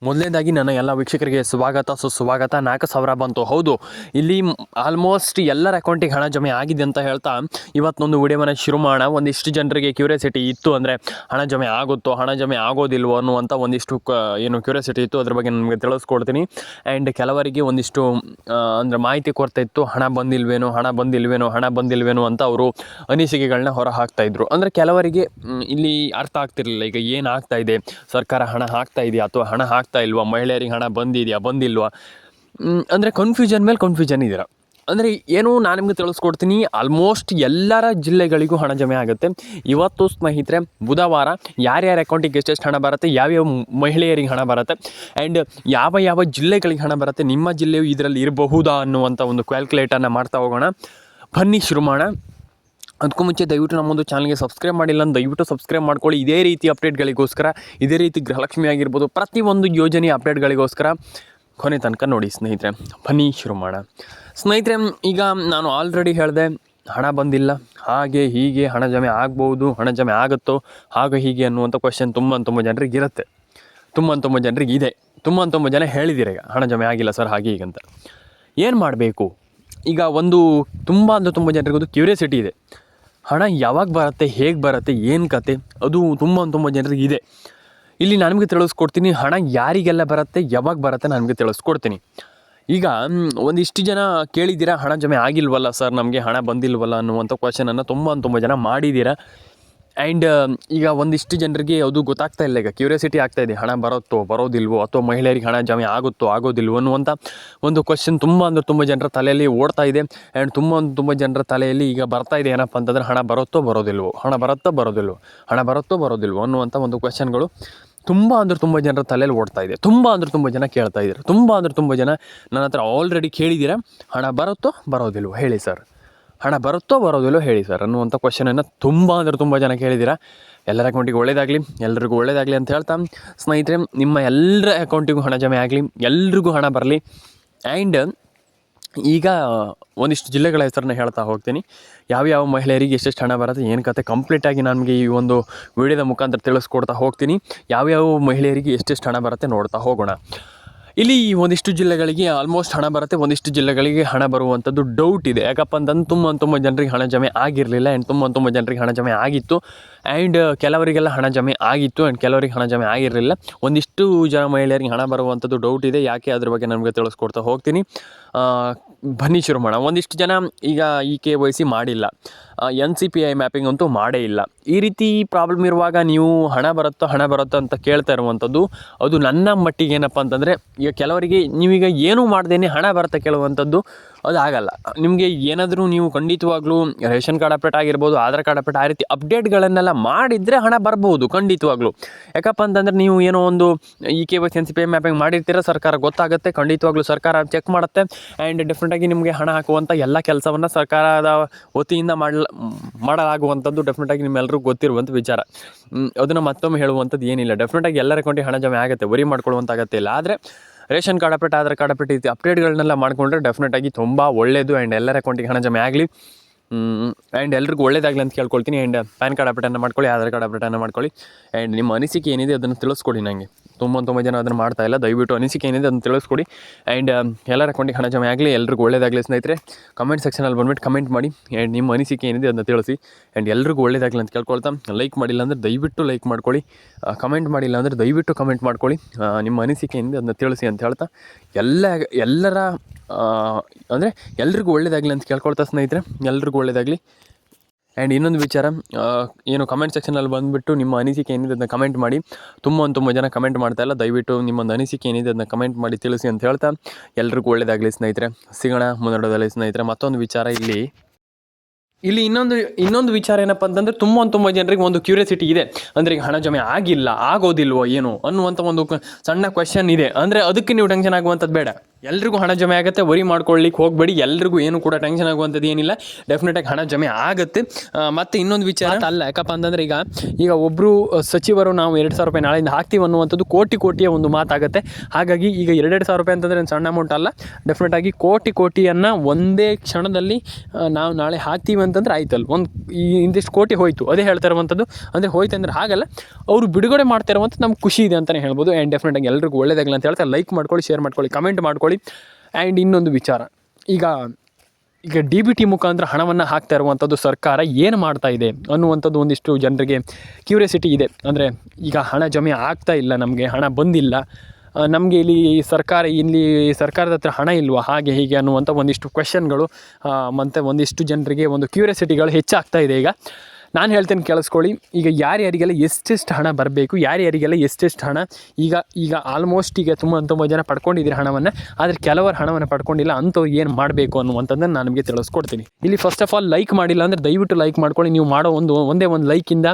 ಮೊದಲನೇದಾಗಿ ನನ್ನ ಎಲ್ಲ ವೀಕ್ಷಕರಿಗೆ ಸ್ವಾಗತ ಸುಸ್ವಾಗತ. 4,000 ಬಂತು. ಹೌದು, ಇಲ್ಲಿ ಆಲ್ಮೋಸ್ಟ್ ಎಲ್ಲರ ಅಕೌಂಟಿಗೆ ಹಣ ಜಮೆ ಆಗಿದೆ ಅಂತ ಹೇಳ್ತಾ ಇವತ್ತೊಂದು ವಿಡಿಯೋವನ್ನು ಶುರು ಮಾಡೋಣ. ಒಂದಿಷ್ಟು ಜನರಿಗೆ ಕ್ಯೂರಿಯಾಸಿಟಿ ಇತ್ತು, ಅಂದರೆ ಹಣ ಜಮೆ ಆಗುತ್ತೋ ಹಣ ಜಮೆ ಆಗೋದಿಲ್ವೋ ಅನ್ನುವಂಥ ಒಂದಿಷ್ಟು ಕ್ಯೂರಿಯಾಸಿಟಿ ಇತ್ತು. ಅದ್ರ ಬಗ್ಗೆ ನಿಮಗೆ ತಿಳಿಸ್ಕೊಡ್ತೀನಿ. ಆ್ಯಂಡ್ ಕೆಲವರಿಗೆ ಒಂದಿಷ್ಟು ಅಂದರೆ ಮಾಹಿತಿ ಕೊರತೆ ಇತ್ತು. ಹಣ ಬಂದಿಲ್ವೇನೋ ಅಂತ ಅವರು ಅನಿಸಿಕೆಗಳನ್ನ ಹೊರ ಹಾಕ್ತಾಯಿದ್ರು. ಅಂದರೆ ಕೆಲವರಿಗೆ ಇಲ್ಲಿ ಅರ್ಥ ಆಗ್ತಿರಲಿಲ್ಲ, ಈಗ ಏನು ಆಗ್ತಾ ಇದೆ, ಸರ್ಕಾರ ಹಣ ಹಾಕ್ತಾ ಇದೆಯಾ ಅಥವಾ ಹಣ ಹಾಕ್ತಾ ಇಲ್ವಾ, ಮಹಿಳೆಯರಿಗೆ ಹಣ ಬಂದಿಲ್ವಾ, ಅಂದರೆ ಕನ್ಫ್ಯೂಷನ್ ಮೇಲೆ ಕನ್ಫ್ಯೂಷನ್ ಇದ್ದೀರಾ. ಅಂದರೆ ಏನು ನಾನು ನಿಮಗೆ ತಿಳಿಸ್ಕೊಡ್ತೀನಿ. ಆಲ್ಮೋಸ್ಟ್ ಎಲ್ಲರ ಜಿಲ್ಲೆಗಳಿಗೂ ಹಣ ಜಮೆ ಆಗುತ್ತೆ. ಇವತ್ತು ಸ್ನೇಹಿತರೆ ಬುಧವಾರ ಯಾರ್ಯಾರ ಅಕೌಂಟಿಗೆ ಎಷ್ಟೆಷ್ಟು ಹಣ ಬರುತ್ತೆ, ಯಾವ್ಯಾವ ಮಹಿಳೆಯರಿಗೆ ಹಣ ಬರುತ್ತೆ, ಆ್ಯಂಡ್ ಯಾವ ಜಿಲ್ಲೆಗಳಿಗೆ ಹಣ ಬರುತ್ತೆ, ನಿಮ್ಮ ಜಿಲ್ಲೆಯು ಇದರಲ್ಲಿ ಇರಬಹುದಾ ಅನ್ನುವಂಥ ಒಂದು ಕ್ಯಾಲ್ಕುಲೇಟನ್ನು ಮಾಡ್ತಾ ಹೋಗೋಣ. ಬನ್ನಿ ಶುರು ಮಾಡೋಣ. ಅದಕ್ಕೂ ಮುಂಚೆ ದಯವಿಟ್ಟು ನಮ್ಮೊಂದು ಚಾನಲ್ಗೆ ಸಬ್ಸ್ಕ್ರೈಬ್ ಮಾಡಿಲ್ಲ ಅಂತ ದಯವಿಟ್ಟು ಸಬ್ಸ್ಕ್ರೈಬ್ ಮಾಡ್ಕೊಳ್ಳಿ. ಇದೇ ರೀತಿ ಅಪ್ಡೇಟ್ಗಳಿಗೋಸ್ಕರ, ಇದೇ ರೀತಿ ಗೃಹಲಕ್ಷ್ಮಿ ಆಗಿರ್ಬೋದು, ಪ್ರತಿಯೊಂದು ಯೋಜನೆ ಅಪ್ಡೇಟ್ಗಳಿಗೋಸ್ಕರ ಕೊನೆ ತನಕ ನೋಡಿ ಸ್ನೇಹಿತರೆ. ಬನ್ನಿ ಶುರು ಮಾಡೋಣ. ಸ್ನೇಹಿತರೆ, ಈಗ ನಾನು ಆಲ್ರೆಡಿ ಹೇಳಿದೆ, ಹಣ ಬಂದಿಲ್ಲ, ಹಾಗೆ ಹೀಗೆ ಹಣ ಜಮೆ ಆಗ್ಬೋದು, ಹಣ ಜಮೆ ಆಗುತ್ತೋ ಹಾಗೆ ಹೀಗೆ ಅನ್ನುವಂಥ ಕ್ವೆಶ್ಚನ್ ತುಂಬ ಜನರಿಗೆ ಇರುತ್ತೆ, ತುಂಬ ಜನರಿಗೆ ಇದೆ. ತುಂಬ ಜನ ಹೇಳಿದ್ದೀರ ಈಗ ಹಣ ಜಮೆ ಆಗಿಲ್ಲ ಸರ್ ಹಾಗೆ ಹೀಗಂತ. ಏನು ಮಾಡಬೇಕು ಈಗ? ತುಂಬ ಜನರಿಗೆ ಒಂದು ಕ್ಯೂರಿಯಾಸಿಟಿ ಇದೆ, ಹಣ ಯಾವಾಗ ಬರುತ್ತೆ, ಹೇಗೆ ಬರುತ್ತೆ, ಏನು ಕತೆ, ಅದು ತುಂಬ ಜನರಿಗೆ ಇದೆ. ಇಲ್ಲಿ ನಾನು ನಿಮಗೆ ತಿಳಿಸ್ಕೊಡ್ತೀನಿ, ಹಣ ಯಾರಿಗೆಲ್ಲ ಬರುತ್ತೆ, ಯಾವಾಗ ಬರುತ್ತೆ ನಾನು ನಿಮಗೆ ತಿಳಿಸ್ಕೊಡ್ತೀನಿ. ಈಗ ಒಂದಿಷ್ಟು ಜನ ಕೇಳಿದ್ದೀರಾ, ಹಣ ಜಮೆ ಆಗಿಲ್ವಲ್ಲ ಸರ್, ನಮಗೆ ಹಣ ಬಂದಿಲ್ವಲ್ಲ ಅನ್ನುವಂಥ ಕ್ವಶನನ್ನು ತುಂಬ ಜನ ಮಾಡಿದ್ದೀರಾ. ಆ್ಯಂಡ್ ಈಗ ಒಂದಿಷ್ಟು ಜನರಿಗೆ ಅದು ಗೊತ್ತಾಗ್ತಾ ಇಲ್ಲ, ಈಗ ಕ್ಯೂರಿಯಾಸಿಟಿ ಆಗ್ತಾಯಿದೆ, ಹಣ ಬರೋದಿಲ್ವೋ ಅಥವಾ ಮಹಿಳೆಯರಿಗೆ ಹಣ ಜಮೆ ಆಗೋದಿಲ್ವೋ ಅನ್ನುವಂಥ ಒಂದು ಕ್ವಶನ್ ತುಂಬ ಜನರ ತಲೆಯಲ್ಲಿ ಓಡ್ತಾ ಇದೆ. ಆ್ಯಂಡ್ ತುಂಬ ಜನರ ತಲೆಯಲ್ಲಿ ಈಗ ಬರ್ತಾ ಇದೆ ಏನಪ್ಪ ಅಂತಂದರೆ, ಹಣ ಬರುತ್ತೋ ಬರೋದಿಲ್ವೋ ಅನ್ನುವಂಥ ಒಂದು ಕ್ವಶನ್ಗಳು ತುಂಬ ಜನರ ತಲೆಯಲ್ಲಿ ಓಡ್ತಾ ಇದೆ. ತುಂಬ ಜನ ಕೇಳ್ತಾ ಇದ್ದಾರೆ, ತುಂಬ ಜನ ನನ್ನ ಹತ್ರ ಆಲ್ರೆಡಿ ಕೇಳಿದ್ದೀರಾ, ಹಣ ಬರೋದಿಲ್ವೋ ಹೇಳಿ ಸರ್, ಹಣ ಬರೋದಿಲ್ಲೋ ಹೇಳಿ ಸರ್ ಅನ್ನುವಂಥ ಕ್ವಶನನ್ನು ತುಂಬ ಜನ ಕೇಳಿದ್ದೀರಾ. ಎಲ್ಲರ ಅಕೌಂಟಿಗೆ ಎಲ್ರಿಗೂ ಒಳ್ಳೆಯದಾಗಲಿ ಅಂತ ಹೇಳ್ತಾ ಸ್ನೇಹಿತರೆ, ನಿಮ್ಮ ಎಲ್ಲರ ಅಕೌಂಟಿಗೂ ಹಣ ಜಮೆ ಆಗಲಿ, ಎಲ್ರಿಗೂ ಹಣ ಬರಲಿ. ಆ್ಯಂಡ್ ಈಗ ಒಂದಿಷ್ಟು ಜಿಲ್ಲೆಗಳ ಹೆಸರನ್ನ ಹೇಳ್ತಾ ಹೋಗ್ತೀನಿ, ಯಾವ ಮಹಿಳೆಯರಿಗೆ ಎಷ್ಟೆಷ್ಟು ಹಣ ಬರುತ್ತೆ, ಏನು ಕತೆ ಕಂಪ್ಲೀಟಾಗಿ ನನಗೆ ಈ ಒಂದು ವಿಡಿಯೋದ ಮುಖಾಂತರ ತಿಳಿಸ್ಕೊಡ್ತಾ ಹೋಗ್ತೀನಿ. ಯಾವ್ಯಾವ ಮಹಿಳೆಯರಿಗೆ ಎಷ್ಟೆಷ್ಟು ಹಣ ಬರುತ್ತೆ ನೋಡ್ತಾ ಹೋಗೋಣ. ಇಲ್ಲಿ ಒಂದಿಷ್ಟು ಜಿಲ್ಲೆಗಳಿಗೆ ಆಲ್ಮೋಸ್ಟ್ ಹಣ ಬರುತ್ತೆ, ಒಂದಿಷ್ಟು ಜಿಲ್ಲೆಗಳಿಗೆ ಹಣ ಬರುವಂಥದ್ದು ಡೌಟ್ ಇದೆ. ಯಾಕಪ್ಪ ಅಂತಂದು ತುಂಬ ಜನರಿಗೆ ಹಣ ಜಮೆ ಆಗಿರಲಿಲ್ಲ, ಆ್ಯಂಡ್ ತುಂಬ ಜನರಿಗೆ ಹಣ ಜಮೆ ಆಗಿತ್ತು. ಆ್ಯಂಡ್ ಕೆಲವರಿಗೆಲ್ಲ ಹಣ ಜಮೆ ಆಗಿತ್ತು, ಆ್ಯಂಡ್ ಕೆಲವರಿಗೆ ಹಣ ಜಮೆ ಆಗಿರಲಿಲ್ಲ. ಒಂದಿಷ್ಟು ಜನ ಮಹಿಳೆಯರಿಗೆ ಹಣ ಬರುವಂಥದ್ದು ಡೌಟ್ ಇದೆ. ಯಾಕೆ ಅದ್ರ ಬಗ್ಗೆ ನಮಗೆ ತಿಳಿಸ್ಕೊಡ್ತಾ ಹೋಗ್ತೀನಿ. ಬನ್ನಿ ಶುರು ಮಾಡೋಣ. ಒಂದಿಷ್ಟು ಜನ ಈಗ ಈ KYC ಮಾಡಿಲ್ಲ, NCPI ಮ್ಯಾಪಿಂಗ್ ಅಂತೂ ಮಾಡೇ ಇಲ್ಲ. ಈ ರೀತಿ ಪ್ರಾಬ್ಲಮ್ ಇರುವಾಗ ನೀವು ಹಣ ಬರುತ್ತೋ ಅಂತ ಕೇಳ್ತಾ ಇರುವಂಥದ್ದು, ಅದು ನನ್ನ ಮಟ್ಟಿಗೆ ಏನಪ್ಪ ಅಂತಂದರೆ, ಈಗ ಕೆಲವರಿಗೆ ನೀವೀಗ ಏನೂ ಮಾಡ್ದೇನೆ ಹಣ ಬರುತ್ತೆ ಕೇಳುವಂಥದ್ದು ಅದು ಆಗಲ್ಲ. ನಿಮಗೆ ಏನಾದರೂ ನೀವು ಖಂಡಿತವಾಗ್ಲೂ ರೇಷನ್ ಕಾರ್ಡ್ ಅಪ್ಡೇಟ್ ಆಗಿರ್ಬೋದು, ಆಧಾರ್ ಕಾರ್ಡ್ ಅಪ್ಡೇಟ್, ಆ ರೀತಿ ಅಪ್ಡೇಟ್ಗಳನ್ನೆಲ್ಲ ಮಾಡಿದರೆ ಹಣ ಬರ್ಬೋದು ಖಂಡಿತವಾಗ್ಲೂ. ಯಾಕಪ್ಪ ಅಂತಂದರೆ ನೀವು ಏನೋ ಒಂದು ಈ KYC NCPI ಮ್ಯಾಪಿಂಗ್ ಮಾಡಿರ್ತೀರ, ಸರ್ಕಾರ ಗೊತ್ತಾಗುತ್ತೆ, ಖಂಡಿತವಾಗ್ಲೂ ಸರ್ಕಾರ ಚೆಕ್ ಮಾಡುತ್ತೆ. ಆ್ಯಂಡ್ ಡೆಫಿನೆಟಾಗಿ ನಿಮಗೆ ಹಣ ಹಾಕುವಂಥ ಎಲ್ಲ ಕೆಲಸವನ್ನು ಸರ್ಕಾರದ ವತಿಯಿಂದ ಮಾಡಲಾಗುವಂಥದ್ದು ಡೆಫಿನೆಟಾಗಿ ನಿಮ್ಮೆಲ್ಲರಿಗೂ ಗೊತ್ತಿರುವಂಥ ವಿಚಾರ. ಅದನ್ನು ಮತ್ತೊಮ್ಮೆ ಹೇಳುವಂಥದ್ದು ಏನಿಲ್ಲ. ಡೆಫಿನೆಟಾಗಿ ಎಲ್ಲರ ಅಕೌಂಟಿಗೆ ಹಣ ಜಮೆ ಆಗುತ್ತೆ, ವರಿ ಮಾಡ್ಕೊಳ್ಳುವಂಥ ಅಗತ್ಯ ಇಲ್ಲ. ಆದರೆ ration card update, Aadhaar card update ಈ ಅಪ್ಡೇಟ್ಗಳನ್ನೆಲ್ಲ ಮಾಡಿಕೊಂಡ್ರೆ ಡೆಫಿನೆಟಾಗಿ ತುಂಬ ಒಳ್ಳೆಯದು. ಆ್ಯಂಡ್ ಎಲ್ಲರ ಅಕೌಂಟಿಗೆ ಹಣ ಜಮೆ ಆಗಲಿ, ಆ್ಯಂಡ್ ಎಲ್ರಿಗೂ ಒಳ್ಳೆಯದಾಗಲಿ ಅಂತ ಕೇಳ್ಕೊಳ್ತೀನಿ. ಆ್ಯಂಡ್ ಪ್ಯಾನ್ ಕಾರ್ಡ್ ಅಪ್ಡೇಟನ್ನು ಮಾಡ್ಕೊಳ್ಳಿ, ಆಧಾರ್ ಕಾರ್ಡ್ ಅಪ್ಡೇಟನ್ನು ಮಾಡ್ಕೊಳ್ಳಿ. ಆ್ಯಂಡ್ ನಿಮ್ಮ ಅನಿಸಿಕೆ ಏನಿದೆ ಅದನ್ನು ತಿಳಿಸ್ಕೊಡಿ ನನಗೆ. ತುಂಬ ಜನ ಅದನ್ನು ಮಾಡ್ತಾ ಇಲ್ಲ, ದಯವಿಟ್ಟು ಅನಿಸಿಕೆ ಏನಿದೆ ಅದನ್ನು ತಿಳಿಸ್ಕೊಡಿ. ಆ್ಯಂಡ್ ಎಲ್ಲರ ಅಕೌಂಟಿಗೆ ಹಣ ಜಮೆ ಆಗಲಿ, ಎಲ್ರಿಗೂ ಒಳ್ಳೆಯದಾಗಲಿ ಸ್ನೇಹಿತರೆ. ಕಮೆಂಟ್ ಸೆಕ್ಷನಲ್ಲಿ ಬಂದುಬಿಟ್ಟು ಕಮೆಂಟ್ ಮಾಡಿ, ಆ್ಯಂಡ್ ನಿಮ್ಮ ಅನಿಸಿಕೆ ಏನಿದೆ ಅದನ್ನು ತಿಳಿಸಿ. ಆ್ಯಂಡ್ ಎಲ್ರಿಗೂ ಒಳ್ಳೆಯದಾಗಲಿ ಅಂತ ಕೇಳ್ಕೊಳ್ತಾ, ಲೈಕ್ ಮಾಡಿಲ್ಲ ಅಂದರೆ ದಯವಿಟ್ಟು ಲೈಕ್ ಮಾಡ್ಕೊಳ್ಳಿ, ಕಮೆಂಟ್ ಮಾಡಿಲ್ಲ ಅಂದರೆ ದಯವಿಟ್ಟು ಕಮೆಂಟ್ ಮಾಡ್ಕೊಳ್ಳಿ, ನಿಮ್ಮ ಅನಿಸಿಕೆ ಏನಿದೆ ಅದನ್ನು ತಿಳಿಸಿ ಅಂತ ಹೇಳ್ತಾ ಎಲ್ಲರ ಅಂದರೆ ಎಲ್ರಿಗೂ ಒಳ್ಳೆಯದಾಗಲಿ ಅಂತ ಕೇಳ್ಕೊಳ್ತಾ ಸ್ನೇಹಿತರೆ, ಎಲ್ರಿಗೂ ಒಳ್ಳೆಯದಾಗಲಿ. ಆ್ಯಂಡ್ ಇನ್ನೊಂದು ವಿಚಾರ, ಏನು ಕಮೆಂಟ್ ಸೆಕ್ಷನಲ್ಲಿ ಬಂದುಬಿಟ್ಟು ನಿಮ್ಮ ಅನಿಸಿಕೆ ಏನಿದೆ ಅದನ್ನು ಕಮೆಂಟ್ ಮಾಡಿ. ತುಂಬ ಜನ ಕಮೆಂಟ್ ಮಾಡ್ತಾಯಿಲ್ಲ, ದಯವಿಟ್ಟು ನಿಮ್ಮೊಂದು ಅನಿಸಿಕೆ ಏನಿದೆ ಅದನ್ನು ಕಮೆಂಟ್ ಮಾಡಿ ತಿಳಿಸಿ ಅಂತ ಹೇಳ್ತಾ ಎಲ್ರಿಗೂ ಒಳ್ಳೆಯದಾಗಲಿ ಸ್ನೇಹಿತರೆ. ಸಿಗೋಣ ಮುಂದೋದಲ್ಲಿ ಸ್ನೇಹಿತರೆ. ಮತ್ತೊಂದು ವಿಚಾರ, ಇಲ್ಲಿ ಇನ್ನೊಂದು ವಿಚಾರ ಏನಪ್ಪ ಅಂತಂದರೆ, ತುಂಬ ಜನರಿಗೆ ಒಂದು ಕ್ಯೂರಿಯಾಸಿಟಿ ಇದೆ. ಅಂದರೆ ಈಗ ಹಣ ಜಮೆ ಆಗೋದಿಲ್ವೋ ಏನೋ ಅನ್ನುವಂಥ ಒಂದು ಸಣ್ಣ ಕ್ವೆಶ್ಚನ್ ಇದೆ. ಅಂದರೆ ಅದಕ್ಕೆ ನೀವು ಟೆನ್ಷನ್ ಆಗುವಂಥದ್ದು ಬೇಡ. ಎಲ್ರಿಗೂ ಹಣ ಜಮೆ ಆಗುತ್ತೆ, ವರಿ ಮಾಡ್ಕೊಳ್ಳಿಕ್ಕೆ ಹೋಗಬೇಡಿ. ಎಲ್ರಿಗೂ ಏನು ಕೂಡ ಟೆನ್ಷನ್ ಆಗುವಂಥದ್ದು ಏನಿಲ್ಲ, ಡೆಫಿನೆಟಾಗಿ ಹಣ ಜಮೆ ಆಗುತ್ತೆ. ಮತ್ತು ಇನ್ನೊಂದು ವಿಚಾರ ಅಲ್ಲ, ಯಾಕಪ್ಪ ಅಂತಂದರೆ ಈಗ ಒಬ್ಬರು ಸಚಿವರು ನಾವು 2,000 ರೂಪಾಯಿ ನಾಳೆಯಿಂದ ಹಾಕ್ತೀವಿ ಅನ್ನುವಂಥದ್ದು ಕೋಟಿಯ ಒಂದು ಮಾತಾಗುತ್ತೆ. ಹಾಗಾಗಿ ಈಗ 2,000 ರೂಪಾಯಿ ಅಂತಂದರೆ ಏನು ಸಣ್ಣ ಅಮೌಂಟ್ ಅಲ್ಲ. ಡೆಫಿನೆಟಾಗಿ ಕೋಟಿಯನ್ನು ಒಂದೇ ಕ್ಷಣದಲ್ಲಿ ನಾವು ನಾಳೆ ಹಾಕ್ತೀವಿ ಅಂತಂದ್ರೆ ಆಯ್ತಲ್ಲ, ಇಂದಿಷ್ಟು ಕೋಟಿ ಹೋಯಿತು, ಅದೇ ಹೇಳ್ತಾ ಇರುವಂಥದ್ದು. ಅಂದರೆ ಹೋಯ್ತು ಅಂದರೆ ಹಾಗಲ್ಲ, ಅವರು ಬಿಡುಗಡೆ ಮಾಡ್ತಾ ಇರುವಂಥದ್ದು ನಮ್ಗೆ ಖುಷಿ ಇದೆ ಅಂತಲೇ ಹೇಳ್ಬೋದು. ಆ್ಯಂಡ್ ಡೆಫಿನೆಟಾಗಿ ಎಲ್ರಿಗೂ ಒಳ್ಳೆಯದಾಗಲಿ ಅಂತ ಹೇಳ್ತಾ ಲೈಕ್ ಮಾಡ್ಕೊಳ್ಳಿ, ಶೇರ್ ಮಾಡ್ಕೊಳ್ಳಿ, ಕಮೆಂಟ್ ಮಾಡ್ಕೊಳ್ಳಿ. ಆ್ಯಂಡ್ ಇನ್ನೊಂದು ವಿಚಾರ, ಈಗ DBT ಮುಖಾಂತರ ಹಣವನ್ನು ಹಾಕ್ತಾ ಇರುವಂಥದ್ದು ಸರ್ಕಾರ ಏನು ಮಾಡ್ತಾ ಇದೆ ಅನ್ನುವಂಥದ್ದು ಒಂದಿಷ್ಟು ಜನರಿಗೆ ಕ್ಯೂರಿಯಾಸಿಟಿ ಇದೆ. ಅಂದರೆ ಈಗ ಹಣ ಜಮೆ ಆಗ್ತಾ ಇಲ್ಲ, ನಮಗೆ ಹಣ ಬಂದಿಲ್ಲ, ನಮಗೆ ಇಲ್ಲಿ ಸರ್ಕಾರದ ಹತ್ರ ಹಣ ಇಲ್ವಾ, ಹಾಗೆ ಹೀಗೆ ಅನ್ನುವಂಥ ಒಂದಿಷ್ಟು ಕ್ವೆಶನ್ಗಳು ಮತ್ತು ಒಂದಿಷ್ಟು ಜನರಿಗೆ ಒಂದು ಕ್ಯೂರಿಯಾಸಿಟಿಗಳು ಹೆಚ್ಚಾಗ್ತಾ ಇದೆ. ಈಗ ನಾನು ಹೇಳ್ತೇನೆ, ಕೇಳಿಸ್ಕೊಳ್ಳಿ. ಈಗ ಯಾರ್ಯಾರಿಗೆಲ್ಲ ಎಷ್ಟೆಷ್ಟು ಹಣ ಬರಬೇಕು, ಯಾರ್ಯಾರಿಗೆಲ್ಲ ಎಷ್ಟೆಷ್ಟು ಹಣ ಈಗ ಆಲ್ಮೋಸ್ಟ್ ಈಗ ತುಂಬ ಜನ ಪಡ್ಕೊಂಡಿದ್ದೀರಿ ಹಣವನ್ನು, ಆದರೆ ಕೆಲವರು ಹಣವನ್ನು ಪಡ್ಕೊಂಡಿಲ್ಲ, ಅಂಥವ್ರು ಏನು ಮಾಡಬೇಕು ಅನ್ನುವಂಥದ್ದನ್ನು ನಾನು ನಿಮಗೆ ತಿಳಿಸ್ಕೊಡ್ತೀನಿ. ಇಲ್ಲಿ ಫಸ್ಟ್ ಆಫ್ ಆಲ್ ಲೈಕ್ ಮಾಡಿಲ್ಲ ಅಂದರೆ ದಯವಿಟ್ಟು ಲೈಕ್ ಮಾಡ್ಕೊಳ್ಳಿ. ನೀವು ಮಾಡೋ ಒಂದೇ ಒಂದು ಲೈಕಿಂದ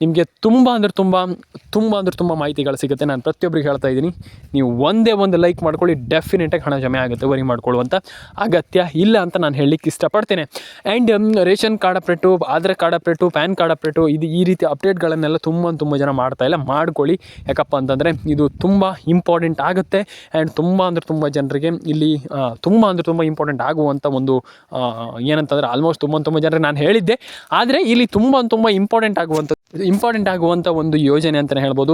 ನಿಮಗೆ ತುಂಬ ಮಾಹಿತಿಗಳು ಸಿಗುತ್ತೆ. ನಾನು ಪ್ರತಿಯೊಬ್ಬರಿಗೆ ಹೇಳ್ತಾ ಇದ್ದೀನಿ, ನೀವು ಒಂದೇ ಒಂದು ಲೈಕ್ ಮಾಡ್ಕೊಳ್ಳಿ, ಡೆಫಿನೆಟಾಗಿ ಹಣ ಜಮೆ ಆಗುತ್ತೆ. ವರಿ ಮಾಡ್ಕೊಳ್ಳುವಂಥ ಅಗತ್ಯ ಇಲ್ಲ ಅಂತ ನಾನು ಹೇಳಲಿಕ್ಕೆ ಇಷ್ಟಪಡ್ತೇನೆ. And ration card update, Aadhaar card update, PAN card update, ಈ ರೀತಿ ಅಪ್ಡೇಟ್ಗಳನ್ನೆಲ್ಲ ತುಂಬ ಜನ ಮಾಡ್ತಾಯಿಲ್ಲ, ಮಾಡ್ಕೊಳ್ಳಿ. ಯಾಕಪ್ಪ ಅಂತಂದರೆ ಇದು ತುಂಬ ಇಂಪಾರ್ಟೆಂಟ್ ಆಗುತ್ತೆ. ಆ್ಯಂಡ್ ತುಂಬ ಜನರಿಗೆ ಇಲ್ಲಿ ತುಂಬ ಇಂಪಾರ್ಟೆಂಟ್ ಆಗುವಂಥ ಒಂದು ಏನಂತಂದರೆ ಆಲ್ಮೋಸ್ಟ್ ತುಂಬ ಜನರಿಗೆ ನಾನು ಹೇಳಿದ್ದೆ, ಆದರೆ ಇಲ್ಲಿ ತುಂಬ ಇಂಪಾರ್ಟೆಂಟ್ ಆಗುವಂಥ ಒಂದು ಯೋಜನೆ ಅಂತಲೇ ಹೇಳ್ಬೋದು.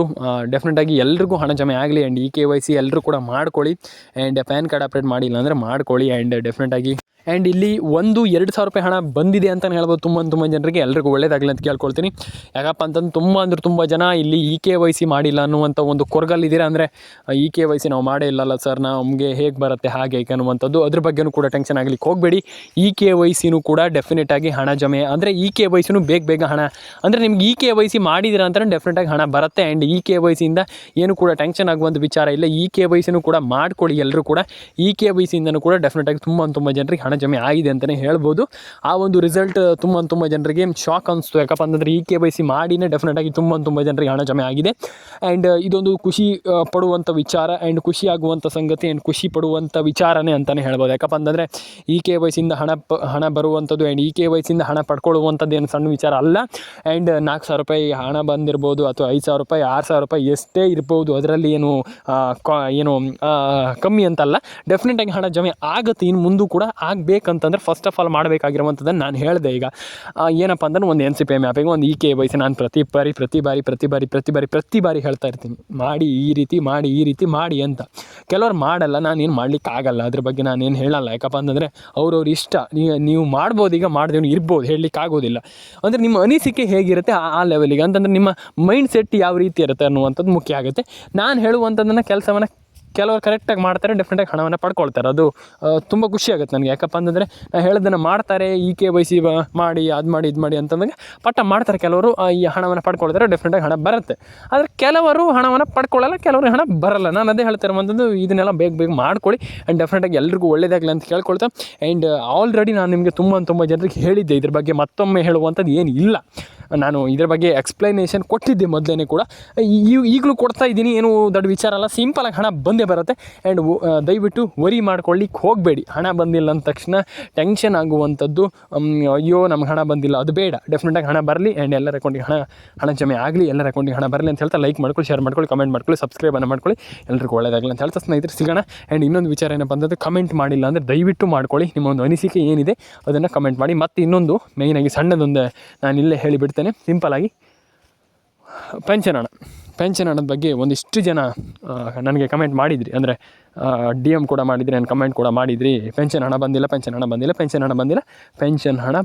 ಡೆಫಿನೆಟಾಗಿ ಎಲ್ರಿಗೂ ಹಣ ಜಮೆ ಆಗಲಿ. ಆ್ಯಂಡ್ KYC ಎಲ್ಲರೂ ಕೂಡ ಮಾಡ್ಕೊಳ್ಳಿ. ಆ್ಯಂಡ್ ಪ್ಯಾನ್ ಕಾರ್ಡ್ ಅಪ್ಡೇಟ್ ಮಾಡಿಲ್ಲ ಅಂದರೆ ಮಾಡ್ಕೊಳ್ಳಿ. ಆ್ಯಂಡ್ ಡೆಫಿನೆಟಾಗಿ ಆ್ಯಂಡ್ ಇಲ್ಲಿ 2,000 ರೂಪಾಯಿ ಹಣ ಬಂದಿದೆ ಅಂತಲೇ ಹೇಳ್ಬೋದು ತುಂಬ ಜನರಿಗೆ. ಎಲ್ರಿಗೂ ಒಳ್ಳೇದಾಗಲಿ ಅಂತ ಕೇಳ್ಕೊಳ್ತೀನಿ. ಯಾಕಪ್ಪ ಅಂತಂದು ತುಂಬ ಜನ ಇಲ್ಲಿ KYC ಮಾಡಿಲ್ಲ ಅನ್ನುವಂಥ ಒಂದು ಕೊರಗಲ್ಲಿದ್ದೀರಾ. ಅಂದರೆ KYC ನಾವು ಮಾಡೇ ಇಲ್ಲಲ್ಲ ಸರ್, ನಮಗೆ ಹೇಗೆ ಬರುತ್ತೆ ಹಾಗೆ ಹೇಗೆ ಅನ್ನುವಂಥದ್ದು, ಅದ್ರ ಬಗ್ಗೆನೂ ಕೂಡ ಟೆನ್ಷನ್ ಆಗಲಿಕ್ಕೆ ಹೋಗಬೇಡಿ. KYCನೂ ಕೂಡ ಡೆಫಿನೆಟಾಗಿ ಹಣ ಜಮೆ, ಅಂದರೆ KYCನೂ ಬೇಗ ಹಣ, ಅಂದರೆ ನಿಮ್ಗೆ KYC ಮಾಡಿದಿರ ಅಂತಲೇ ಡೆಫಿನೆಟಾಗಿ ಹಣ ಬರುತ್ತೆ. ಆ್ಯಂಡ್ KYCಯಿಂದ ಏನು ಕೂಡ ಟೆನ್ಷನ್ ಆಗುವಂಥ ವಿಚಾರ ಇಲ್ಲ. KYCನೂ ಕೂಡ ಮಾಡ್ಕೊಳ್ಳಿ ಎಲ್ಲರೂ ಕೂಡ. KYCಯಿಂದನೂ ಕೂಡ ಡೆಫಿನೆಟಾಗಿ ತುಂಬ ಜನರಿಗೆ ಹಣ ಜಮೆ ಆಗಿದೆ ಅಂತಲೇ ಹೇಳ್ಬೋದು. ಆ ಒಂದು ರಿಸಲ್ಟ್ ತುಂಬ ಜನರಿಗೆ ಶಾಕ್ ಅನಿಸ್ತು. ಯಾಕಪ್ಪ ಅಂತಂದರೆ KYC ಮಾಡಿನೇ ಡೆಫಿನೆಟಾಗಿ ತುಂಬ ಜನರಿಗೆ ಹಣ ಜಮೆ ಆಗಿದೆ. ಆ್ಯಂಡ್ ಇದೊಂದು ಖುಷಿ ಪಡುವಂಥ ವಿಚಾರ, ಆ್ಯಂಡ್ ಖುಷಿ ಆಗುವಂಥ ಸಂಗತಿ, ಆ್ಯಂಡ್ ಖುಷಿ ಪಡುವಂಥ ವಿಚಾರನೇ ಅಂತಲೇ ಹೇಳ್ಬೋದು. ಯಾಕಪ್ಪ ಅಂತಂದರೆ KYCಯಿಂದ ಹಣ ಬರುವಂಥದ್ದು, ಆ್ಯಂಡ್ KYCಯಿಂದ ಹಣ ಪಡ್ಕೊಳ್ಳುವಂಥದ್ದು ಏನು ಸಣ್ಣ ವಿಚಾರ ಅಲ್ಲ. ಆ್ಯಂಡ್ 4,000 ರೂಪಾಯಿ ಹಣ ಬಂದಿರ್ಬೋದು, ಅಥವಾ 5,000 ರೂಪಾಯಿ, 6,000 ರೂಪಾಯಿ ಎಷ್ಟೇ ಇರ್ಬೋದು, ಅದರಲ್ಲಿ ಏನು ಕಮ್ಮಿ ಅಂತಲ್ಲ. ಡೆಫಿನೆಟಾಗಿ ಹಣ ಜಮೆ ಆಗುತ್ತೆ. ಇನ್ನು ಮುಂದೂ ಕೂಡ ಆಗಬೇಕಂತಂದ್ರೆ ಫಸ್ಟ್ ಆಫ್ ಆಲ್ ಮಾಡಬೇಕಾಗಿರುವಂಥದ್ದನ್ನು ನಾನು ಹೇಳಿದೆ. ಈಗ ಏನಪ್ಪ ಅಂದ್ರೆ ಒಂದು NCPI ಮ್ಯಾಪಿಗೆ ಒಂದು KYC ನಾನು ಪ್ರತಿ ಬಾರಿ ಹೇಳ್ತಾ ಇರ್ತೀನಿ, ಮಾಡಿ ಈ ರೀತಿ ಮಾಡಿ ಅಂತ. ಕೆಲವ್ರು ಮಾಡಲ್ಲ, ನಾನೇನು ಮಾಡ್ಲಿಕ್ಕೆ ಆಗಲ್ಲ, ಅದ್ರ ಬಗ್ಗೆ ನಾನೇನು ಹೇಳಲ್ಲ. ಯಾಕಪ್ಪ ಅಂತಂದರೆ ಅವ್ರವ್ರ ಇಷ್ಟ. ನೀವು ಮಾಡ್ಬೋದು, ಈಗ ಮಾಡಿದವನು ಇರ್ಬೋದು, ಹೇಳಲಿಕ್ಕೆ ಆಗೋದಿಲ್ಲ. ಅಂದರೆ ನಿಮ್ಮ ಅನಿಸಿಕೆ ಹೇಗಿರುತ್ತೆ ಆ ಲೆವೆಲಿಗೆ, ಅಂತಂದರೆ ನಿಮ್ಮ ಮೈಂಡ್ ಸೆಟ್ ಯಾವ ರೀತಿ ಇರುತ್ತೆ ಅನ್ನುವಂಥದ್ದು ಮುಖ್ಯ ಆಗುತ್ತೆ. ನಾನು ಹೇಳುವಂಥದ್ದನ್ನು ಕೆಲಸವನ್ನು ಕೆಲವರು ಕರೆಕ್ಟಾಗಿ ಮಾಡ್ತಾರೆ, ಡೆಫಿನೆಟಾಗಿ ಹಣವನ್ನು ಪಡ್ಕೊಳ್ತಾರೆ. ಅದು ತುಂಬ ಖುಷಿಯಾಗುತ್ತೆ ನನಗೆ. ಯಾಕಪ್ಪ ಅಂತಂದರೆ ನಾನು ಹೇಳೋದನ್ನು ಮಾಡ್ತಾರೆ, KYC ಮಾಡಿ ಅದು ಮಾಡಿ ಇದು ಮಾಡಿ ಅಂತಂದಾಗ ಪಟ್ಟ ಮಾಡ್ತಾರೆ. ಕೆಲವರು ಈ ಹಣವನ್ನು ಪಡ್ಕೊಳ್ತಾರೆ, ಡೆಫಿನೆಟಾಗಿ ಹಣ ಬರುತ್ತೆ. ಆದರೆ ಕೆಲವರು ಹಣವನ್ನು ಪಡ್ಕೊಳ್ಳಲ್ಲ, ಕೆಲವರು ಹಣ ಬರಲ್ಲ. ನಾನು ಅದೇ ಹೇಳ್ತಿರುವಂಥದ್ದು, ಇದನ್ನೆಲ್ಲ ಬೇಗ ಮಾಡ್ಕೊಳ್ಳಿ. ಆ್ಯಂಡ್ ಡೆಫಿನೆಟಾಗಿ ಎಲ್ರಿಗೂ ಒಳ್ಳೆಯದಾಗಲಿ ಅಂತ ಕೇಳ್ಕೊಳ್ತಾ. ಆ್ಯಂಡ್ ಆಲ್ರೆಡಿ ನಾನು ನಿಮಗೆ ತುಂಬ ಜನರಿಗೆ ಹೇಳಿದ್ದೆ, ಇದ್ರ ಬಗ್ಗೆ ಮತ್ತೊಮ್ಮೆ ಹೇಳುವಂಥದ್ದು ಏನು ಇಲ್ಲ. ನಾನು ಇದ್ರ ಬಗ್ಗೆ ಎಕ್ಸ್ಪ್ಲನೇಷನ್ ಕೊಟ್ಟಿದ್ದೆ ಮೊದಲೇ ಕೂಡ, ಈಗಲೂ ಕೊಡ್ತಾ ಇದ್ದೀನಿ. ಏನು ದೊಡ್ಡ ವಿಚಾರ ಅಲ್ಲ, ಸಿಂಪಲಾಗಿ ಹಣ ಬಂದೇ ಬರುತ್ತೆ. ಆ್ಯಂಡ್ ದಯವಿಟ್ಟು ವರಿ ಮಾಡ್ಕೊಳ್ಳಿಕ್ಕೆ ಹೋಗಬೇಡಿ. ಹಣ ಬಂದಿಲ್ಲ ಅಂದ ತಕ್ಷಣ ಟೆನ್ಷನ್ ಆಗುವಂಥದ್ದು, ಅಯ್ಯೋ ನಮ್ಗೆ ಹಣ ಬಂದಿಲ್ಲ, ಅದು ಬೇಡ. ಡೆಫಿನೆಟಾಗಿ ಹಣ ಬರಲಿ. ಆ್ಯಂಡ್ ಎಲ್ಲರ ಅಕೌಂಟಿಗೆ ಹಣ ಜಮೆ ಆಗಲಿ, ಎಲ್ಲರ ಅಕೌಂಟಿಗೆ ಹಣ ಬರಲಿ ಅಂತ ಹೇಳ್ತಾ ಲೈಕ್ ಮಾಡ್ಕೊಳ್ಳಿ, ಶೇರ್ ಮಾಡ್ಕೊಳ್ಳಿ, ಕಮೆಂಟ್ ಮಾಡ್ಕೊಳ್ಳಿ, ಸಬ್ಸ್ಕ್ರೈಬನ್ನು ಮಾಡ್ಕೊಳ್ಳಿ. ಎಲ್ರಿಗೂ ಒಳ್ಳೆಯದಾಗಲಿ ಅಂತ ಹೇಳ್ತಾ ಸ್ನೇಹಿತರೆ ಸಿಗೋಣ. ಆ್ಯಂಡ್ ಇನ್ನೊಂದು ವಿಚಾರ ಏನಪ್ಪ ಅಂತಂದರೆ, ಕಮೆಂಟ್ ಮಾಡಿಲ್ಲ ಅಂದರೆ ದಯವಿಟ್ಟು ಮಾಡ್ಕೊಳ್ಳಿ. ನಿಮ್ಮ ಒಂದು ಅನಿಸಿಕೆ ಏನಿದೆ ಅದನ್ನು ಕಮೆಂಟ್ ಮಾಡಿ. ಮತ್ತು ಇನ್ನೊಂದು ಮೇಯ್ನಾಗಿ ಸಣ್ಣದೊಂದು ನಾನು ಇಲ್ಲೇ ಹೇಳಿಬಿಡ್ತೇನೆ ಸಿಂಪಲಾಗಿ, ಪೆನ್ಷನ್ ಹಣದ ಬಗ್ಗೆ ಒಂದಿಷ್ಟು ಜನ ನನಗೆ ಕಮೆಂಟ್ ಮಾಡಿದ್ರಿ. ಅಂದರೆ DM ಕೂಡ ಮಾಡಿದ್ರಿ, ನಾನು ಕಮೆಂಟ್ ಕೂಡ ಮಾಡಿದ್ರಿ, ಪೆನ್ಷನ್ ಹಣ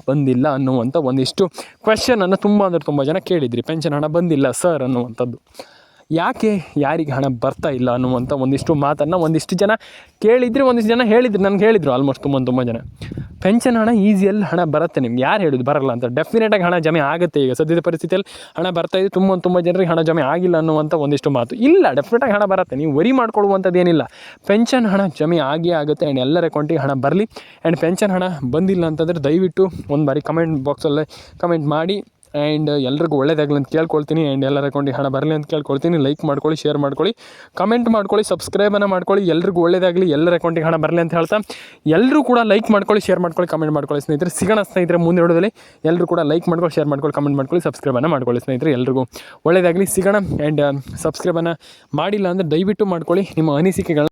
ಬಂದಿಲ್ಲ ಅನ್ನುವಂಥ ಒಂದಿಷ್ಟು ಕ್ವೆಶ್ಚನನ್ನು ತುಂಬ ಜನ ಕೇಳಿದ್ರಿ. ಪೆನ್ಷನ್ ಹಣ ಬಂದಿಲ್ಲ ಸರ್ ಅನ್ನುವಂಥದ್ದು. ಯಾಕೆ, ಯಾರಿಗೆ ಹಣ ಬರ್ತಾ ಇಲ್ಲ ಅನ್ನುವಂಥ ಒಂದಿಷ್ಟು ಮಾತನ್ನು ಒಂದಿಷ್ಟು ಜನ ಕೇಳಿದ್ರಿ, ಒಂದಿಷ್ಟು ಜನ ಹೇಳಿದ್ರು, ನನಗೆ ಹೇಳಿದರು ಆಲ್ಮೋಸ್ಟ್ ತುಂಬ ಜನ. ಪೆನ್ಷನ್ ಹಣ ಈಸಿಯಲ್ಲಿ ಹಣ ಬರುತ್ತೆ, ನಿಮ್ಗೆ ಯಾರು ಹೇಳಿದ್ರು ಬರಲ್ಲ ಅಂತ. ಡೆಫಿನೆಟಾಗಿ ಹಣ ಜಮೆ ಆಗುತ್ತೆ. ಈಗ ಸದ್ಯದ ಪರಿಸ್ಥಿತಿಯಲ್ಲಿ ಹಣ ಬರ್ತಾ ಇದೆ, ತುಂಬ ಜನರಿಗೆ ಹಣ ಜಮೆ ಆಗಿಲ್ಲ ಅನ್ನುವಂಥ ಒಂದಿಷ್ಟು ಮಾತು ಇಲ್ಲ. ಡೆಫಿನೆಟಾಗಿ ಹಣ ಬರುತ್ತೆ, ನೀವು ವರಿ ಮಾಡ್ಕೊಳ್ಳುವಂಥದ್ದು ಏನಿಲ್ಲ. ಪೆನ್ಷನ್ ಹಣ ಜಮೆ ಆಗುತ್ತೆ. ಆ್ಯಂಡ್ ಎಲ್ಲರ ಅಕೌಂಟಿಗೆ ಹಣ ಬರಲಿ. ಆ್ಯಂಡ್ ಪೆನ್ಷನ್ ಹಣ ಬಂದಿಲ್ಲ ಅಂತಂದರೆ ದಯವಿಟ್ಟು ಒಂದು ಬಾರಿ ಕಮೆಂಟ್ ಬಾಕ್ಸಲ್ಲಿ ಕಮೆಂಟ್ ಮಾಡಿ. ಆ್ಯಂಡ್ ಎಲ್ರಿಗೂ ಒಳ್ಳೇದಾಗಲಿ ಅಂತ ಕೇಳ್ಕೊಳ್ತೀನಿ. ಆ್ಯಂಡ್ ಎಲ್ಲರ ಅಕೌಂಟಿಗೆ ಹಣ ಬರಲಿ ಅಂತ ಕೇಳ್ಕೊಳ್ತೀನಿ. ಲೈಕ್ ಮಾಡ್ಕೊಳ್ಳಿ, ಶೇರ್ ಮಾಡ್ಕೊಳ್ಳಿ, ಕಮೆಂಟ್ ಮಾಡ್ಕೊಳ್ಳಿ, ಸಬ್ಸ್ಕ್ರೈಬನ್ನು ಮಾಡ್ಕೊಳ್ಳಿ. ಎಲ್ರಿಗೂ ಒಳ್ಳೇದಾಗಲಿ, ಎಲ್ಲರ ಅಕೌಂಟಿಗೆ ಹಣ ಬರಲಿ ಅಂತ ಹೇಳ್ತಾ ಎಲ್ಲರೂ ಕೂಡ ಲೈಕ್ ಮಾಡ್ಕೊಳ್ಳಿ, ಶೇರ್ ಮಾಡ್ಕೊಳ್ಳಿ, ಕಮೆಂಟ್ ಮಾಡ್ಕೊಳ್ಳಿ ಸ್ನೇಹಿತರೆ. ಸಿಗೋಣ ಸ್ನೇಹಿತರೆ ಮುಂದೆ ವಿಡಿಯೋದಲ್ಲಿ. ಎಲ್ಲರೂ ಕೂಡ ಲೈಕ್ ಮಾಡ್ಕೊಳ್ಳಿ, ಶೇರ್ ಮಾಡ್ಕೊಳ್ಳಿ, ಕಮೆಂಟ್ ಮಾಡ್ಕೊಳ್ಳಿ, ಸಬ್ಸ್ಕ್ರೈಬನ್ನು ಮಾಡ್ಕೊಳ್ಳಿ ಸ್ನೇಹಿತರೆ. ಎಲ್ರಿಗೂ ಒಳ್ಳೇದಾಗಲಿ, ಸಿಗೋಣ. ಆ್ಯಂಡ್ ಸಬ್ಸ್ಕ್ರೈಬನ್ನು ಮಾಡಿಲ್ಲ ಅಂದರೆ ದಯವಿಟ್ಟು ಮಾಡ್ಕೊಳ್ಳಿ. ನಿಮ್ಮ ಅನಿಸಿಕೆಗಳನ್ನ